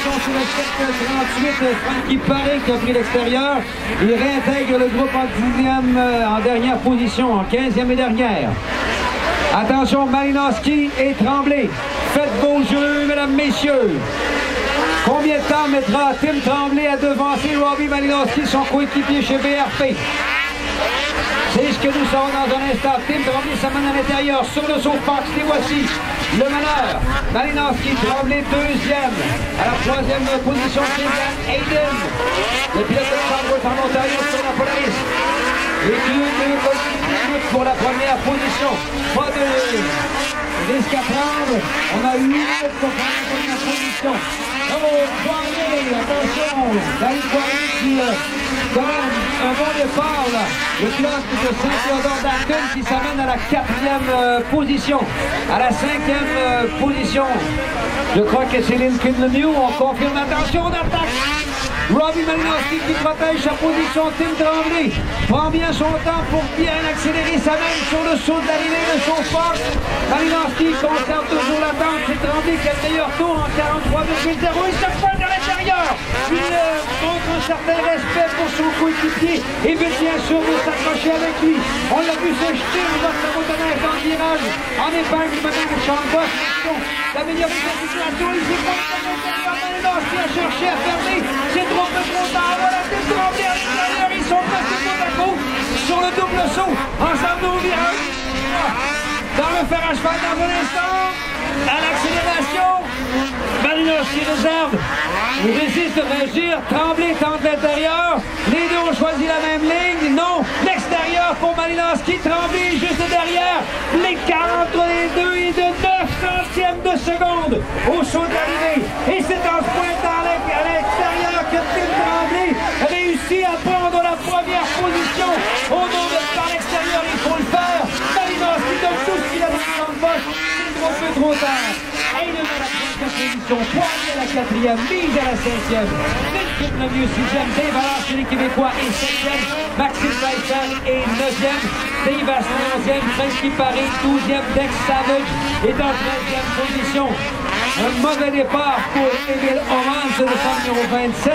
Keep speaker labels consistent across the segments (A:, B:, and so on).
A: position sur le 738, Frankie Paré qui a pris l'extérieur. Il réintègre le groupe en 10e, en dernière position, en 15e et dernière. Attention, Malinowski et Tremblay. Faites vos jeux, mesdames, messieurs. Combien de temps mettra Tim Tremblay à devancer Robbie Malinowski, son coéquipier chez BRP? C'est ce que nous saurons dans un instant. Tim Tremblay s'amène à l'intérieur sur le soapbox. Et voici le meneur. Malinowski, Tremblay deuxième. À la troisième position, Killian Hayden. Le pilote de Chambers en Ontario sur la Polaris. Les deux coéquipiers pour la première position. Pas de risque à prendre. On a 8 minutes pour prendre la première position. Poirier, attention, David Poirier qui donne un bon départ là. Le pilote de Saint-Théodore d'Arcon qui s'amène à la 4e position. À la 5e position, je crois que c'est Lincoln Lemieux. On confirme, attention, on attaque. Robbie Malinowski qui protège sa position. Tim Tremblay prend bien son temps pour bien accélérer sa main sur le saut d'arrivée de son force. Malinowski conserve toujours l'attente. C'est Tremblay qui a le meilleur tour en 43,0. Il se pointe à l'intérieur. Il montre un certain respect pour son coéquipier et veut bien sûr de s'accrocher avec lui. On l'a vu se jeter lorsque la motoneige dans le virage en épingle maintenant de Chambers. D'améliorer sa situation. Il s'est pointé à l'intérieur. Malinowski a cherché à fermer. C'est trop tard. Voilà, Tim Tremblay à l'extérieur. Ils sont presque côte à côte sur le double saut. Ensemble au virage. Dans le fer à cheval dans un instant. À l'accélération. Malinowski réserve. Il résiste de réagir. Tremblay tente l'intérieur. Les deux ont choisi la même ligne. Non. L'extérieur pour Malinowski. Tremblay juste derrière. L'écart entre les deux est de 9 centièmes de seconde au saut d'arrivée. Et c'est en se pointant à l'extérieur que Tim Tremblay réussit à prendre la première position. Au nom de par l'extérieur, il faut le faire. Malinowski donne tout ce qu'il a dans le poche. C'est un peu trop tard. Hayden à la première position, Poirier à la 4e, Mise à la 5e, Lincoln Lemieux 6e, Dave Allard chez les Québécois est 7e, Maxime Weissel est 9e, Dave Aston 11e, Frankie Paré 12e, Dex Savage est en 13e position. Un mauvais départ pour Emile Oman, c'est le centre numéro 27.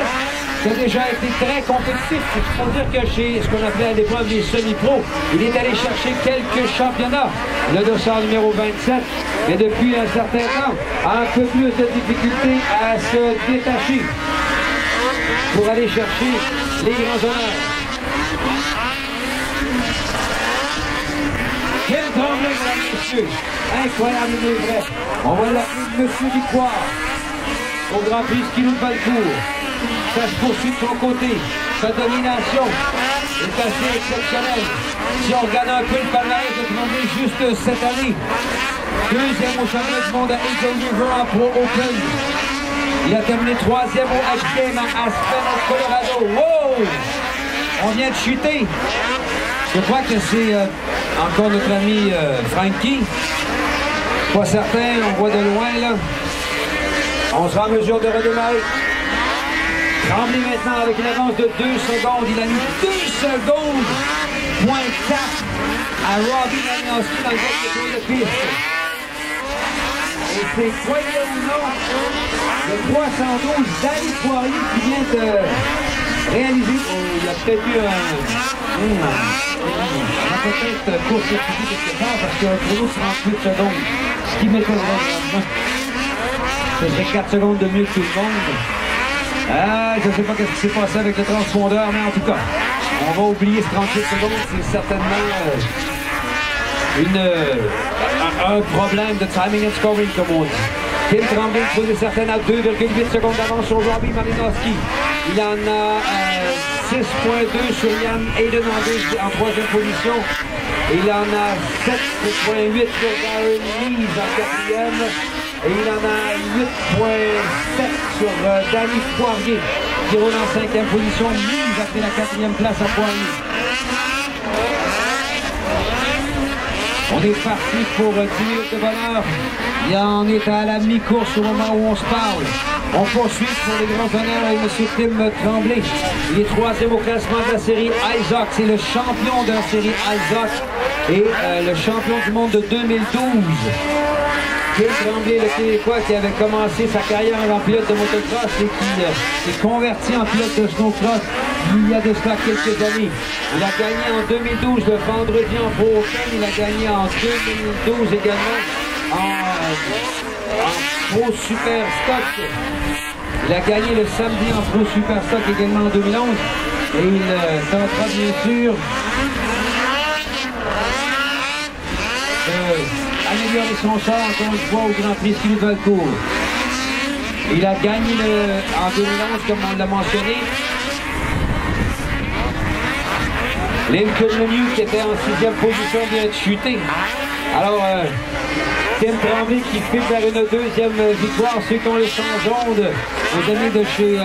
A: Qui a déjà été très compétitif. Il faut dire que chez ce qu'on appelait à l'épreuve des semi-pros, il est allé chercher quelques championnats. Le dossard numéro 27, mais depuis un certain temps, a un peu plus de difficulté à se détacher pour aller chercher les grands honneurs. Quel Tremblay, mesdames et messieurs! Incroyable, mais vrai. On va l'appeler Monsieur Victoire au Grand Prix ski de Valcourt. Ça se poursuit de son côté. Sa domination est assez exceptionnelle. Si on regarde un peu le palmarès de Tremblay juste cette année, deuxième au championnat du monde à Eagle River en Pro Open. Il a terminé troisième au H-Game à Aspen, au Colorado. Wow! On vient de chuter. Je crois que c'est encore notre ami Frankie. Pas certain, on voit de loin là. On sera en mesure de redémarrer. Tremblay maintenant avec une avance de 2 secondes. Il a mis 2 secondes, point 4 à Robbie Malinowski dans le dernier tour de piste. Et c'est, croyez ou non, le 312 David Poirier qui vient de réaliser. Oh, il y a peut-être eu on a peut-être court-circuité quelque part parce qu'il y a un chrono de 38 secondes. Ce qui m'étonnerait vraiment. Ce serait 4 secondes de mieux que tout le monde. Je ne sais pas ce qui s'est passé avec le transpondeur, mais en tout cas, on va oublier ce 38 secondes. C'est certainement un problème de timing and scoring, comme on dit. Tim Tremblay est certain à 2,8 secondes d'avance sur Robbie Malinowski. Il en a 6,2 sur Ian Hayden en troisième position. Il en a 7,8 sur Darren Mise en quatrième. Et il en a 8,7 sur Danny Poirier, qui roule en 5e position. Mise a pris la 4e place à Poirier. On est parti pour 10 minutes de bonheur. Il en est à la mi-course au moment où on se parle. On poursuit pour les grands honneurs avec M. Tim Tremblay. Il est 3e au classement de la série Isoc. C'est le champion de la série Isoc et le champion du monde de 2012. Tim Tremblay, le Québécois qui avait commencé sa carrière en pilote de motocross et qui est converti en pilote de snowcross il y a de cela quelques années. Il a gagné en 2012 le vendredi en Pro Open, il a gagné en 2012 également en Pro Super Stock. Il a gagné le samedi en Pro Super Stock également en 2011 et il tentera bien sûr améliorer son sort encore une fois au Grand Prix Ski de Valcourt. Il a gagné en 2011 comme on l'a mentionné. Lincoln Lemieux qui était en 6e position vient de chuter. Alors Tim Tremblay qui file vers une deuxième victoire. Ceux qui ont le sang jaune, aux amis de chez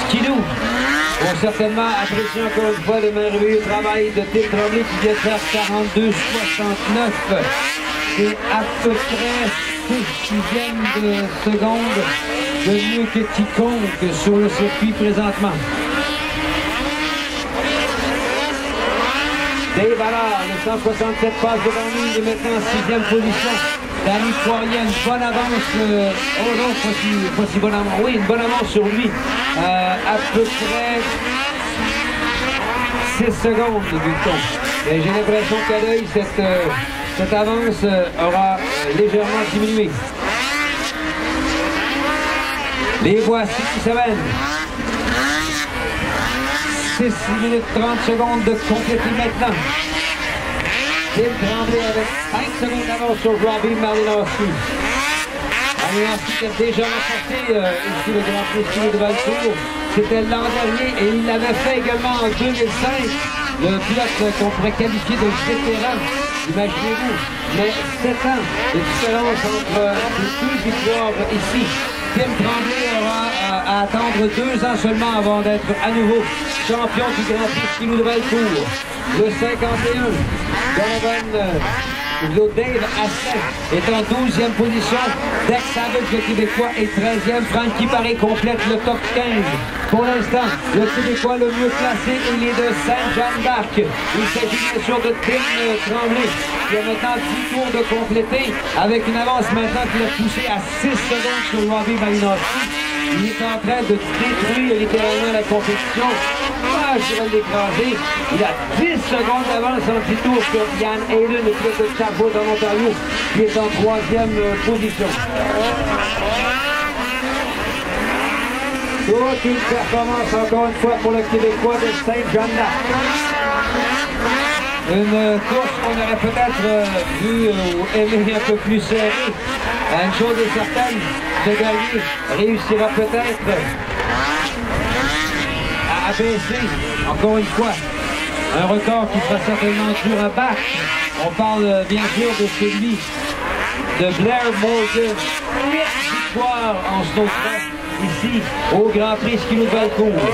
A: Skidoo vont certainement apprécier encore une fois le merveilleux travail de Tim Tremblay qui vient de faire 42,69. C'est à peu près 6/6 de seconde de mieux que quiconque sur le circuit présentement. Dave Allard, le 167 passe devant lui, il est maintenant en 6e position. Danny Poirier, une bonne avance, oh non, pas si bonne avance, oui, une bonne avance sur lui, à peu près 6 secondes, dit-on. Et j'ai l'impression qu'à l'œil, cette avance aura légèrement diminué. Les voici qui s'amènent. 6 minutes 30 secondes de compléter maintenant. Tim Tremblay avec 5 secondes d'avance sur Robbie Malinowski. Malinowski qui a déjà remporté ici le Grand Prix de Valcourt. C'était l'an dernier et il l'avait fait également en 2005. Le pilote qu'on pourrait qualifier de vétéran, imaginez-vous. Mais 7 ans de différence entre les deux victoires ici. Tim Tremblay aura à attendre 2 ans seulement avant d'être à nouveau champion du Grand Prix Ski de Valcourt. Le 51, Dave Asselin est en 12e position. Dex Savage, le Québécois, est 13e. Frankie Paré complète le top 15. Pour l'instant, le Québécois le mieux classé, il est de Saint-Jean d'Arc. Il s'agit bien sûr de Tim Tremblay, qui a maintenant 10 tours de compléter, avec une avance maintenant qui l'a poussé à 6 secondes sur Robbie Malinowski. Il est en train de détruire littéralement la compétition. Ah, je vais l'écraser. Il a 10 secondes d'avance en 10 tours sur Ian Hayden, le pilote de Chabot en Ontario, qui est en 3e position. Toute une performance encore une fois pour le Québécois de Saint-Jean-d'Arc. Une course qu'on aurait peut-être vu ou aimé un peu plus serrée. Une chose est certaine, ce dernier réussira peut-être à abaisser, encore une fois, un record qui sera certainement dur à battre. On parle bien sûr de celui de Blair Morgan. 8 victoires en snowcross ici au Grand Prix Ski de Valcourt.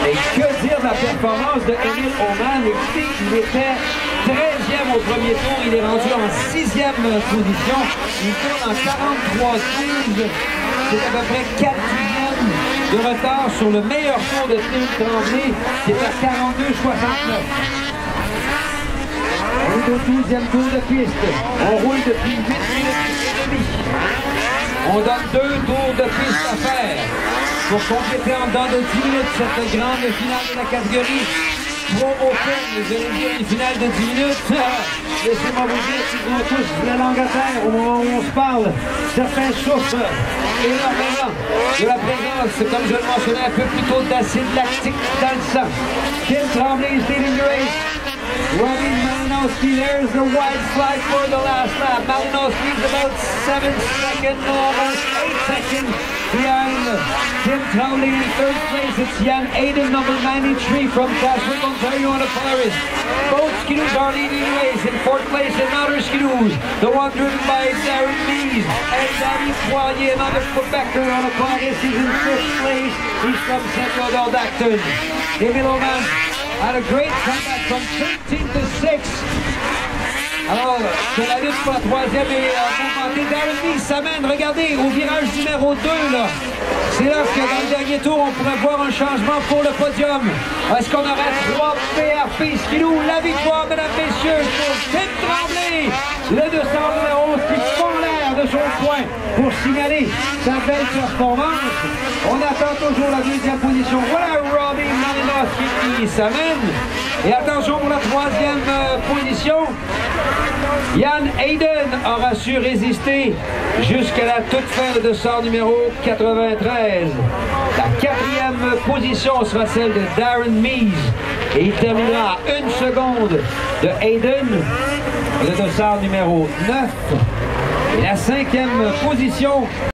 A: Et que dire de la performance de Emil Oman? Écoutez, il était 13e au premier tour, il est rendu en 6e position. Il tourne en 43-12. C'est à peu près 4e de retard sur le meilleur tour de Tim Tremblay, qui est à 42-69. On est au 12e tour de piste. On roule depuis 8 minutes et demie. On donne 2 tours de piste à faire pour compléter en dedans de 10 minutes cette grande finale de la catégorie Pro Open. Vous allez dire une finale de 10 minutes. Laissez-moi vous dire qu'ils ont tous la langue à terre au moment où on se parle. Certains souffrent énormément de la présence, comme je le mentionnais un peu plus tôt, d'acide lactique dans le sang. Tim Tremblay is leading the race. Robbie Malinowski, there's the wide slide for the last lap. Malinowski is about 7 seconds, almost 8 seconds behind Tim Tremblay in 3rd place. It's Ian Hayden, number 93 from Tashwick, Ontario on a Polaris. Both skidoos are leading the race. In 4th place, another skidoos, the one driven by Darren Mees and Danny Poirier, another Quebecer on a Polaris. He's in 5th place. He's from Central Dordacton. Emil Oman had a great comeback from 13 to 6. Alors, c'est la lutte pour la troisième et montée. Darren Meese s'amène, regardez, au virage numéro 2, là. C'est là que dans le dernier tour, on pourrait voir un changement pour le podium. Est-ce qu'on aurait 3 PRP Skidoo? La victoire, mesdames, messieurs, pour Tim Tremblay, le 200 numéro 11 qui fond l'air de son coin pour signaler sa belle performance. On attend toujours la deuxième position. Voilà Robbie Malinowski qui s'amène. Et attention pour la troisième position. Yann Hayden aura su résister jusqu'à la toute fin de 200 numéro 93. La quatrième position sera celle de Darren Meese et il terminera à 1 seconde de Hayden, le 200 numéro 9. Et la cinquième position